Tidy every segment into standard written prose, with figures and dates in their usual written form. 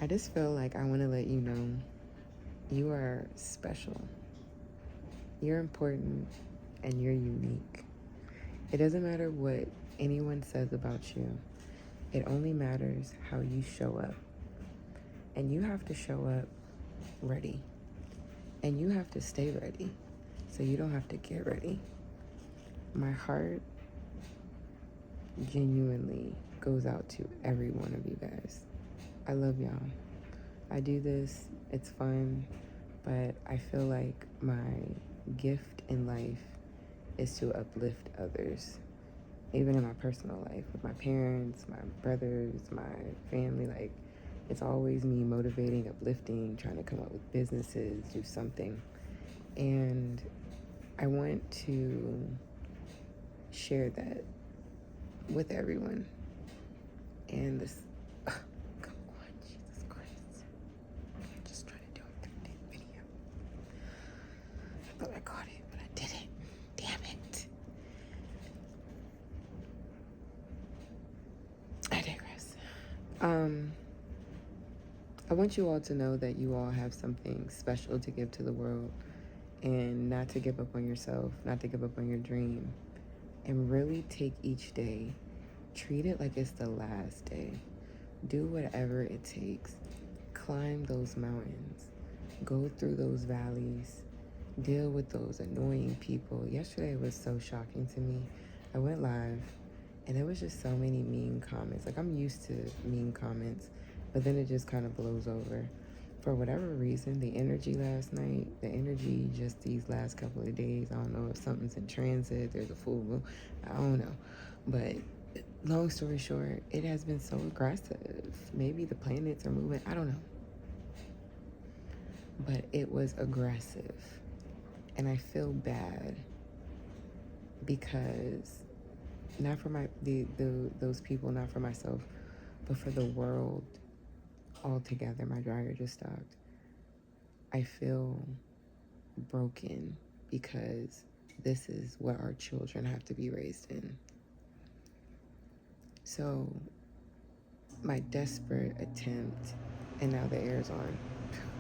I just feel like I want to let you know you are special. You're important and you're unique. It doesn't matter what anyone says about you. It only matters how you show up. And you have to show up ready. And you have to stay ready so you don't have to get ready. My heart genuinely goes out to every one of you guys. I love y'all. I do this, it's fun, but I feel like my gift in life is to uplift others. Even in my personal life, with my parents, my brothers, my family, like, it's always me motivating, uplifting, trying to come up with businesses, do something. And I want to share that with everyone. And this, come on, Jesus Christ. I'm just trying to do a 15 video. I thought I caught it, but I didn't. Damn it. I digress. I want you all to know that you all have something special to give to the world, and not to give up on yourself, not to give up on your dream, and really take each day, treat it like it's the last day. Do whatever it takes. Climb those mountains, go through those valleys, deal with those annoying people. Yesterday was so shocking to me. I went live and there was just so many mean comments. Like, I'm used to mean comments, but then it just kind of blows over. For whatever reason, the energy last night, the energy just these last couple of days, I don't know if something's in transit, there's a full moon, I don't know. But long story short, it has been so aggressive. Maybe the planets are moving, I don't know. But it was aggressive. And I feel bad because not for those people, not for myself, but for the world altogether. My dryer just stopped. I feel broken because this is what our children have to be raised in. So my desperate attempt, and now the air's on.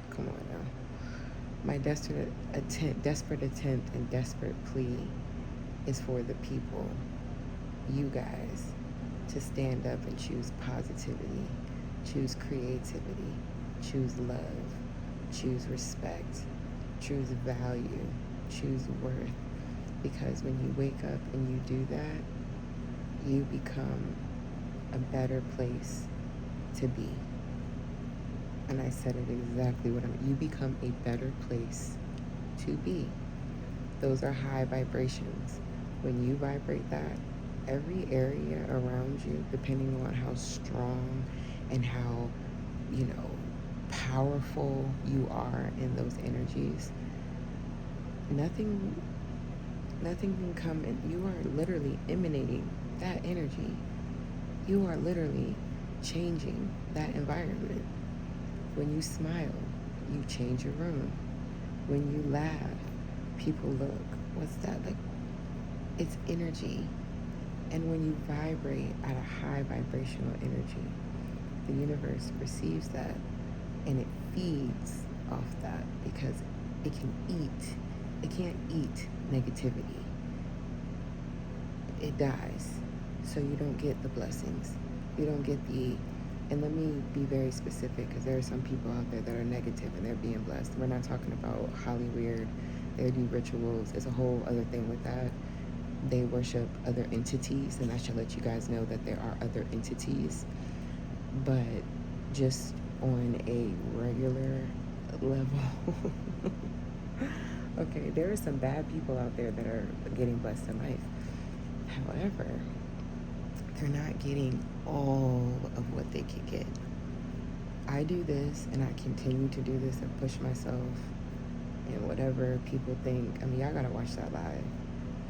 Come on now. My desperate attempt and desperate plea is for the people, you guys, to stand up and choose positivity, choose creativity, choose love, choose respect, choose value, choose worth. Because when you wake up and you do that, you become a better place to be. And I said it exactly what you become a better place to be. Those are high vibrations. When you vibrate that, every area around you, depending on how strong and how, powerful you are in those energies, nothing can come in. You are literally emanating that energy. You are literally changing that environment. When you smile, you change your room. When you laugh, people look, what's that? Like, it's energy. And when you vibrate at a high vibrational energy, the universe receives that and it feeds off that, because it can't eat negativity. It dies. So you don't get the blessings. You don't get and let me be very specific, because there are some people out there that are negative and they're being blessed. We're not talking about Hollywood. They do rituals. It's a whole other thing with that. They worship other entities, and I should let you guys know that there are other entities. But just on a regular level, okay, there are some bad people out there that are getting blessed in life. However, they're not getting all of what they could get. I do this, and I continue to do this and push myself, and whatever people think. I mean, y'all gotta watch that live.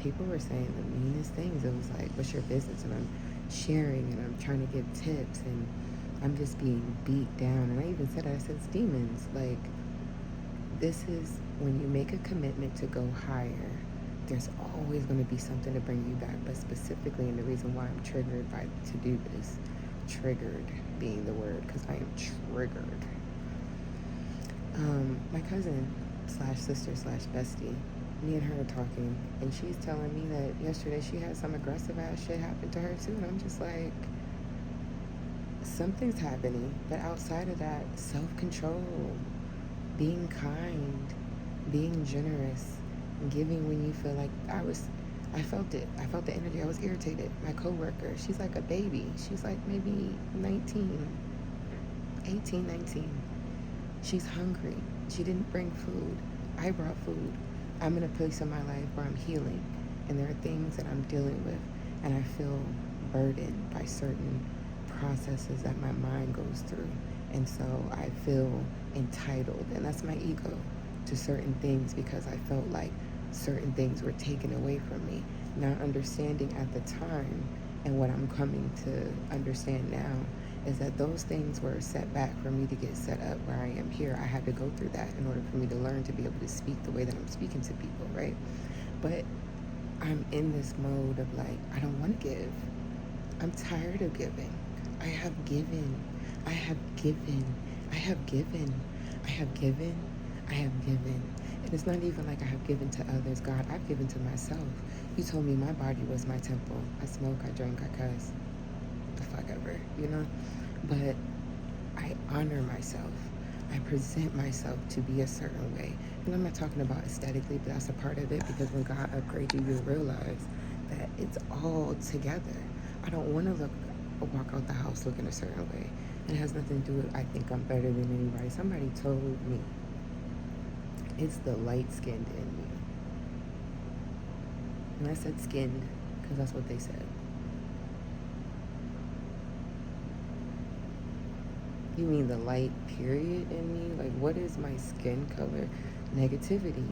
People were saying the meanest things. It was like, what's your business? And I'm sharing, and I'm trying to give tips, and I'm just being beat down. And I even said, it's demons. Like, this is when you make a commitment to go higher, there's always going to be something to bring you back. But specifically, and the reason why I'm triggered to do this, triggered being the word, because I am triggered. My cousin slash sister slash bestie, me and her are talking, and she's telling me that yesterday she had some aggressive ass shit happen to her too, and I'm just like, something's happening. But outside of that, self-control, being kind, being generous, giving when you feel like I felt it. I felt the energy. I was irritated. My coworker, she's like a baby. She's like maybe 19, 18, 19. She's hungry. She didn't bring food. I brought food. I'm in a place in my life where I'm healing, and there are things that I'm dealing with, and I feel burdened by certain processes that my mind goes through. And so I feel entitled, and that's my ego, to certain things because I felt like certain things were taken away from me. Not understanding at the time, and what I'm coming to understand now, is that those things were set back for me to get set up where I am here. I had to go through that in order for me to learn to be able to speak the way that I'm speaking to people, right? But I'm in this mode of like, I don't want to give. I'm tired of giving. I have given. I have given. I have given. I have given. I have given. And it's not even like I have given to others. God, I've given to myself. You told me my body was my temple. I smoke, I drink, I cuss. The fuck ever, you know? But I honor myself. I present myself to be a certain way. And I'm not talking about aesthetically, but that's a part of it, because when God upgrades you, you'll realize that it's all together. I don't want to walk out the house looking a certain way. And it has nothing to do with I think I'm better than anybody. Somebody told me it's the light-skinned in me. And I said skinned because that's what they said. You mean the light period in me? Like, what is my skin color? Negativity.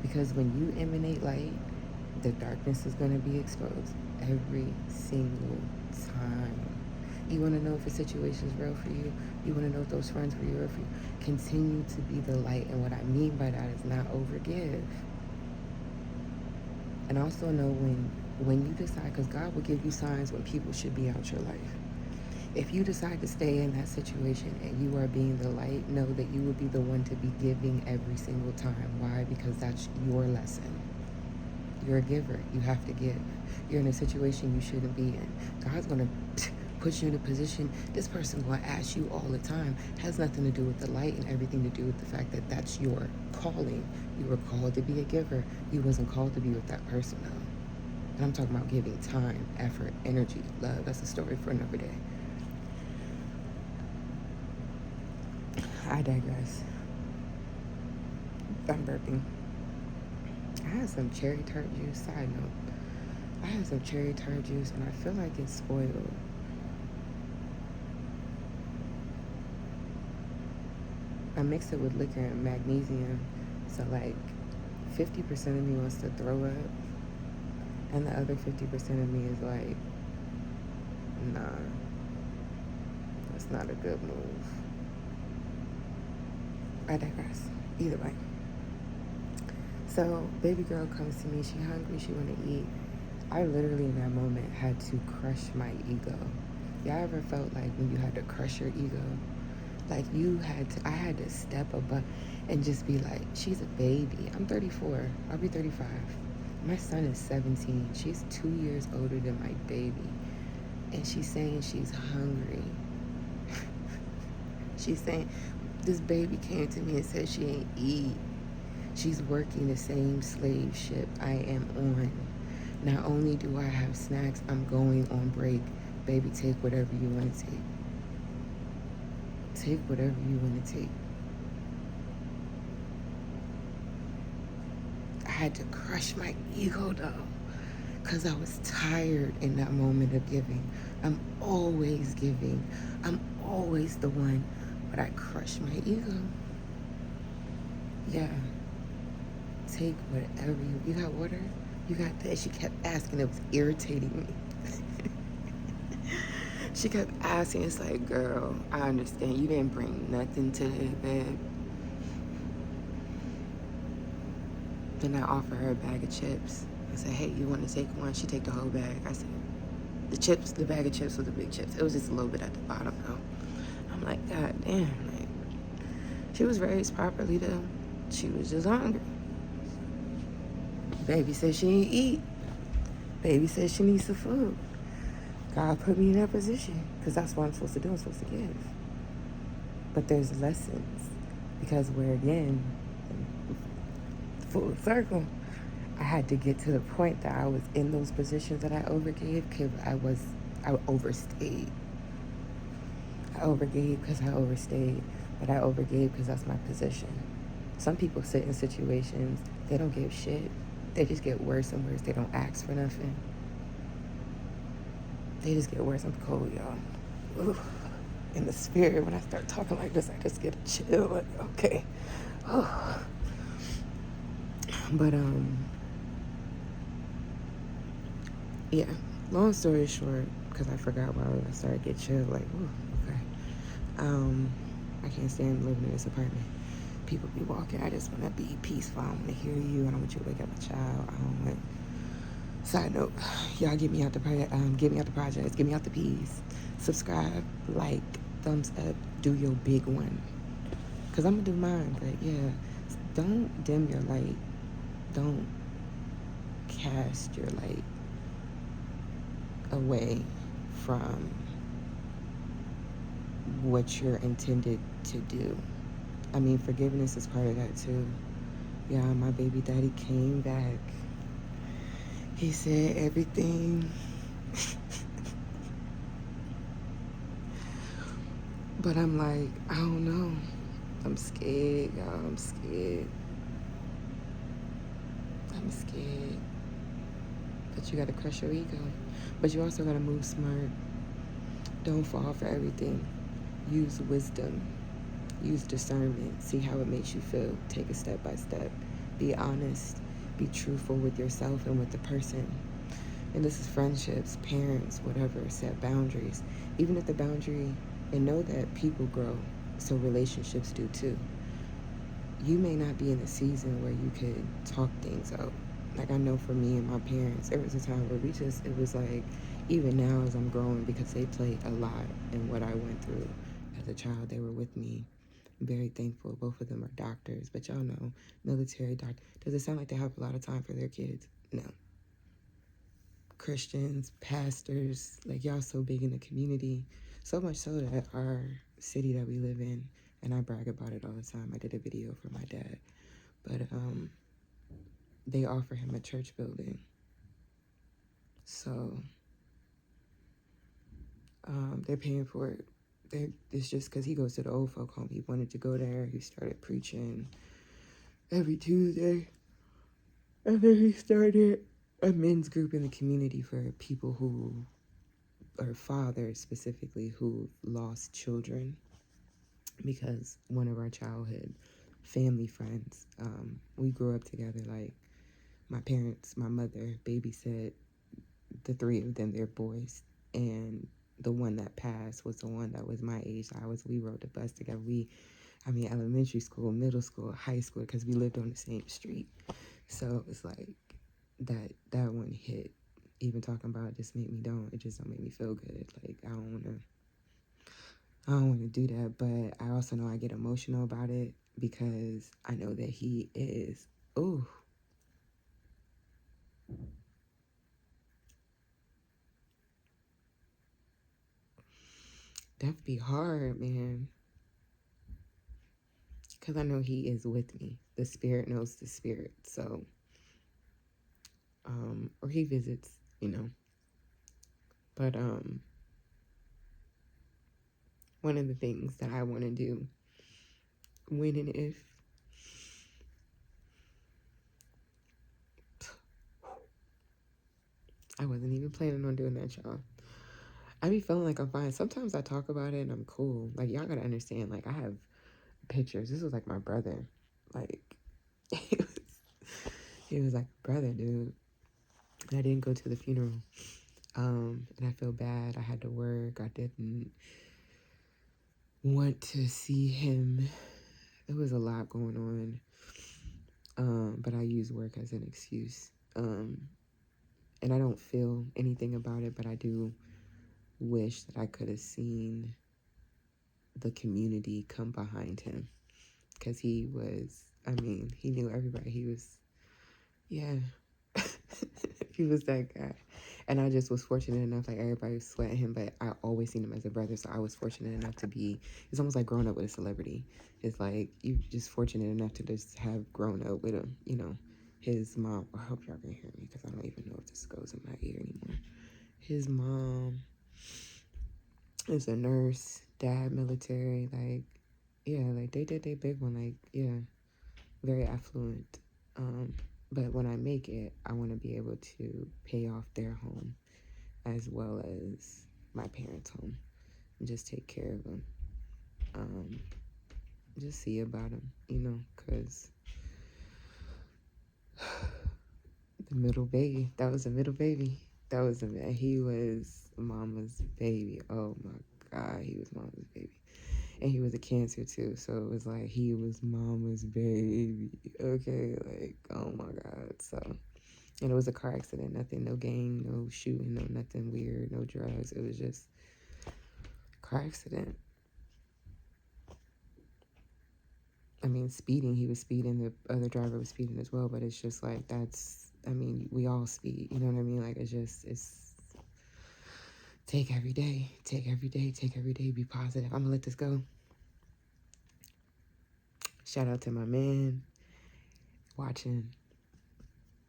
Because when you emanate light, the darkness is going to be exposed every single time. You want to know if a situation is real for you? You want to know if those friends were real for you? Continue to be the light. And what I mean by that is not overgive. And also know when you decide, because God will give you signs when people should be out your life. If you decide to stay in that situation and you are being the light, know that you will be the one to be giving every single time. Why? Because that's your lesson. You're a giver. You have to give. You're in a situation you shouldn't be in. God's going to put you in a position. This person going to ask you all the time. Has nothing to do with the light and everything to do with the fact that that's your calling. You were called to be a giver. You wasn't called to be with that person, though. And I'm talking about giving time, effort, energy, love. That's a story for another day. I digress. I'm burping. I had some cherry tart juice. Side note. I had some cherry tart juice and I feel like it's spoiled. I mixed it with liquor and magnesium. So like 50% of me wants to throw up. And the other 50% of me is like, nah, that's not a good move. I digress. Either way. So, baby girl comes to me. She hungry. She want to eat. I literally, in that moment, had to crush my ego. Y'all ever felt like when you had to crush your ego? Like I had to step above and just be like, she's a baby. I'm 34. I'll be 35. My son is 17. She's 2 years older than my baby. And she's saying she's hungry. She's saying, this baby came to me and said she ain't eat. She's working the same slave ship I am on. Not only do I have snacks, I'm going on break. Baby, take whatever you want to take. Take whatever you want to take. I had to crush my ego though, because I was tired in that moment of giving. I'm always giving. I'm always the one, but I crushed my ego. Yeah. Take whatever you got water? You got that? She kept asking. It was irritating me. She kept asking. It's like, girl, I understand. You didn't bring nothing today, babe. Then I offered her a bag of chips. I said, hey, you want to take one? She take the whole bag. I said, the bag of chips was the big chips. It was just a little bit at the bottom, though. I'm like, God damn, like, she was raised properly though. She was just hungry. Baby said she ain't eat. Baby said she needs some food. God put me in that position because that's what I'm supposed to do. I'm supposed to give. But there's lessons because we're again full circle. I had to get to the point that I was in those positions that I overgave because I overstayed. I overgave because I overstayed, but I overgave because that's my position. Some people sit in situations, they don't give shit. They just get worse and worse. They don't ask for nothing. They just get worse. I'm cold, y'all. Ooh. In the spirit, when I start talking like this, I just get a chill. Like, okay. Oh. But, yeah. Long story short, because I forgot why I started to get chill. Like, ooh, okay. I can't stand living in this apartment. People be walking. I just want to be peaceful. I want to hear you. I don't want you to wake up a child. I don't want. Side note, y'all get me out the get me out the projects. Get me out the peas. Subscribe, like, thumbs up. Do your big one. Cause I'm gonna do mine. But yeah, don't dim your light. Don't cast your light away from what you're intended to do. I mean, forgiveness is part of that too. Yeah, my baby daddy came back. He said everything. But I'm like, I don't know. I'm scared, y'all. I'm scared. I'm scared. But you gotta crush your ego. But you also gotta move smart. Don't fall for everything. Use wisdom. Use discernment. See how it makes you feel. Take it step by step. Be honest. Be truthful with yourself and with the person. And this is friendships, parents, whatever. Set boundaries. Even if the boundary, and know that people grow, so relationships do too. You may not be in a season where you could talk things out. Like, I know for me and my parents, there was a time where it was like, even now as I'm growing, because they played a lot in what I went through as a child, they were with me. I'm very thankful. Both of them are doctors, but y'all know, military doctor. Does it sound like they have a lot of time for their kids? No. Christians, pastors, like, y'all so big in the community. So much so that our city that we live in, and I brag about it all the time. I did a video for my dad. But they offer him a church building. So they're paying for it. It's just because he goes to the old folk home. He wanted to go there. He started preaching every Tuesday. And then he started a men's group in the community for people who, or fathers specifically, who lost children. Because one of our childhood family friends, we grew up together. Like, my parents, my mother babysat the three of them, they're boys, and the one that passed was the one that was my age. We rode the bus together. Elementary school, middle school, high school, because we lived on the same street. So it's like that one hit. Even talking about it just made me it just don't make me feel good. Like, I don't want to do that, but I also know I get emotional about it because I know that he is, ooh. That'd be hard, man. Because I know he is with me. The spirit knows the spirit. So, or he visits, you know. But one of the things that I want to do when and if I wasn't even planning on doing that, y'all. I be feeling like I'm fine. Sometimes I talk about it and I'm cool. Like, y'all gotta understand, like, I have pictures. This was like my brother. Like, he was like, brother, dude. And I didn't go to the funeral. And I feel bad. I had to work. I didn't want to see him. There was a lot going on. But I use work as an excuse. And I don't feel anything about it, but I do wish that I could have seen the community come behind him, because he was, I mean, he knew everybody. He was, yeah, he was that guy. And I just was fortunate enough, like everybody was sweating him, but I always seen him as a brother. So I was fortunate enough to be, it's almost like growing up with a celebrity. It's like you just fortunate enough to just have grown up with him, you know. His mom, I hope y'all can hear me because I don't even know if this goes in my ear anymore. His mom is a nurse, dad military, like, yeah, like they did their big one, like, yeah, very affluent. But when I make it, I want to be able to pay off their home as well as my parents' home and just take care of them. Just see about them, you know, because the middle baby, that was a middle baby. He was mama's baby. Oh my God, he was mama's baby. And he was a Cancer too, so it was like he was mama's baby. Okay, like, oh my God. So, and it was a car accident, nothing, no gang, no shooting, no nothing weird, no drugs. It was just a car accident. I mean, speeding, he was speeding, the other driver was speeding as well, but it's just like, I mean, we all speed, you know what I mean? Like, it's take every day, be positive. I'm gonna let this go. Shout out to my man watching,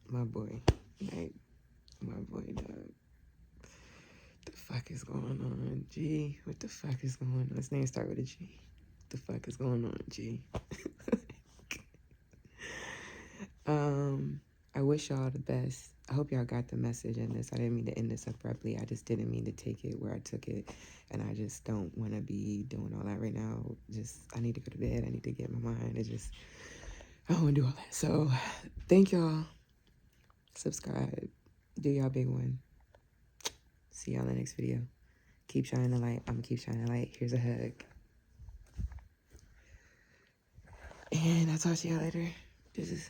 my boy, like, my boy, dog. What the fuck is going on, G? What the fuck is going on? His name start with a G. What the fuck is going on, G? I wish y'all the best. I hope y'all got the message in this. I didn't mean to end this abruptly. I just didn't mean to take it where I took it. And I just don't want to be doing all that right now. I need to go to bed. I need to get my mind. I don't want to do all that. So, thank y'all. Subscribe. Do y'all big one. See y'all in the next video. Keep shining the light. I'm going to keep shining the light. Here's a hug. And I'll talk to y'all later. This is